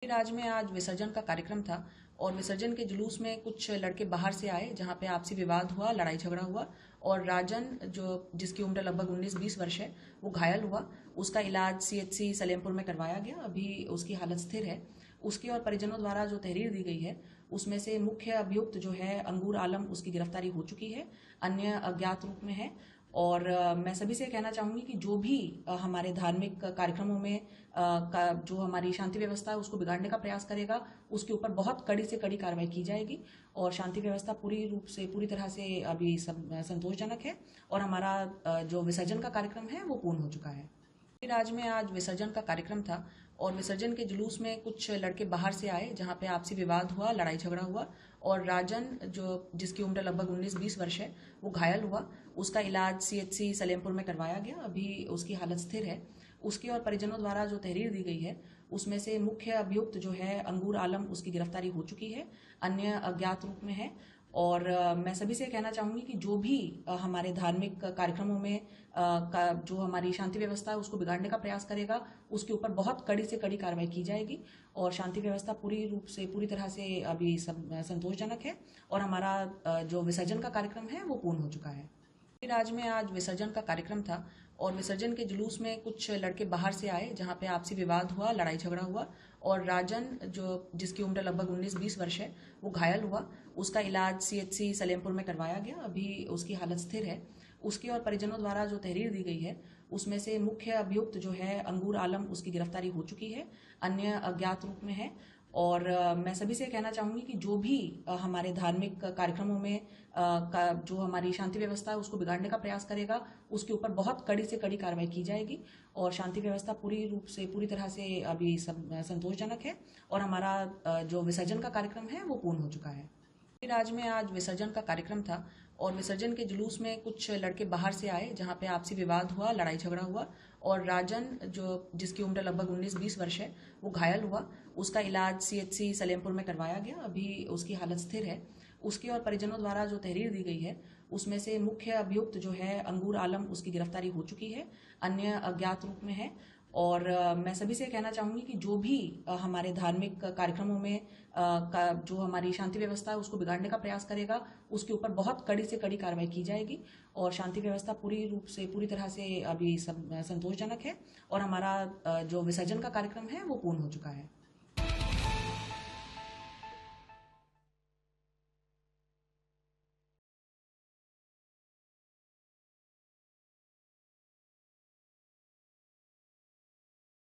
राज्य में आज विसर्जन का कार्यक्रम था और विसर्जन के जुलूस में कुछ लड़के बाहर से आए जहां पे आपसी विवाद हुआ, लड़ाई झगड़ा हुआ और राजन जो जिसकी उम्र लगभग 19-20 वर्ष है वो घायल हुआ। उसका इलाज सीएचसी सलेमपुर में करवाया गया। अभी उसकी हालत स्थिर है। उसके और परिजनों द्वारा जो तहरीर दी गई है उसमें से मुख्य अभियुक्त जो है अंगूर आलम, उसकी गिरफ्तारी हो चुकी है। अन्य अज्ञात रूप में है। और मैं सभी से कहना चाहूंगी कि जो भी हमारे धार्मिक कार्यक्रमों में जो हमारी शांति व्यवस्था है उसको बिगाड़ने का प्रयास करेगा, उसके ऊपर बहुत कड़ी से कड़ी कार्रवाई की जाएगी। और शांति व्यवस्था पूरी तरह से अभी सब संतोषजनक है और हमारा जो विसर्जन का कार्यक्रम है वो पूर्ण हो चुका है। राज्य में आज विसर्जन का कार्यक्रम था और विसर्जन के जुलूस में कुछ लड़के बाहर से आए जहां पे आपसी विवाद हुआ, लड़ाई झगड़ा हुआ और राजन जो जिसकी उम्र लगभग 19-20 वर्ष है वो घायल हुआ। उसका इलाज सीएचसी सलेमपुर में करवाया गया। अभी उसकी हालत स्थिर है। उसके और परिजनों द्वारा जो तहरीर दी गई है उसमें से मुख्य अभियुक्त जो है अंगूर आलम, उसकी गिरफ्तारी हो चुकी है। अन्य अज्ञात रूप में है। और मैं सभी से कहना चाहूंगी कि जो भी हमारे धार्मिक कार्यक्रमों में जो हमारी शांति व्यवस्था है उसको बिगाड़ने का प्रयास करेगा, उसके ऊपर बहुत कड़ी से कड़ी कार्रवाई की जाएगी। और शांति व्यवस्था पूरी तरह से अभी सब संतोषजनक है और हमारा जो विसर्जन का कार्यक्रम है वो पूर्ण हो चुका है। राज्य में आज विसर्जन का कार्यक्रम था और विसर्जन के जुलूस में कुछ लड़के बाहर से आए जहां पे आपसी विवाद हुआ, लड़ाई झगड़ा हुआ और राजन जो जिसकी उम्र लगभग 19-20 वर्ष है वो घायल हुआ। उसका इलाज सीएचसी सलेमपुर में करवाया गया। अभी उसकी हालत स्थिर है। उसके और परिजनों द्वारा जो तहरीर दी गई है उसमें से मुख्य अभियुक्त जो है अंगूर आलम, उसकी गिरफ्तारी हो चुकी है। अन्य अज्ञात रूप में है। और मैं सभी से कहना चाहूंगी कि जो भी हमारे धार्मिक कार्यक्रमों में जो हमारी शांति व्यवस्था है उसको बिगाड़ने का प्रयास करेगा, उसके ऊपर बहुत कड़ी से कड़ी कार्रवाई की जाएगी। और शांति व्यवस्था पूरी तरह से अभी सब संतोषजनक है और हमारा जो विसर्जन का कार्यक्रम है वो पूर्ण हो चुका है। राज्य में आज विसर्जन का कार्यक्रम था और विसर्जन के जुलूस में कुछ लड़के बाहर से आए जहां पे आपसी विवाद हुआ, लड़ाई झगड़ा हुआ और राजन जो जिसकी उम्र लगभग 19-20 वर्ष है वो घायल हुआ। उसका इलाज सीएचसी सलेमपुर में करवाया गया। अभी उसकी हालत स्थिर है। उसके और परिजनों द्वारा जो तहरीर दी गई है उसमें से मुख्य अभियुक्त जो है अंगूर आलम, उसकी गिरफ्तारी हो चुकी है। अन्य अज्ञात रूप में है। और मैं सभी से कहना चाहूंगी कि जो भी हमारे धार्मिक कार्यक्रमों में जो हमारी शांति व्यवस्था है उसको बिगाड़ने का प्रयास करेगा, उसके ऊपर बहुत कड़ी से कड़ी कार्रवाई की जाएगी। और शांति व्यवस्था पूरी तरह से अभी सब संतोषजनक है और हमारा जो विसर्जन का कार्यक्रम है वो पूर्ण हो चुका है।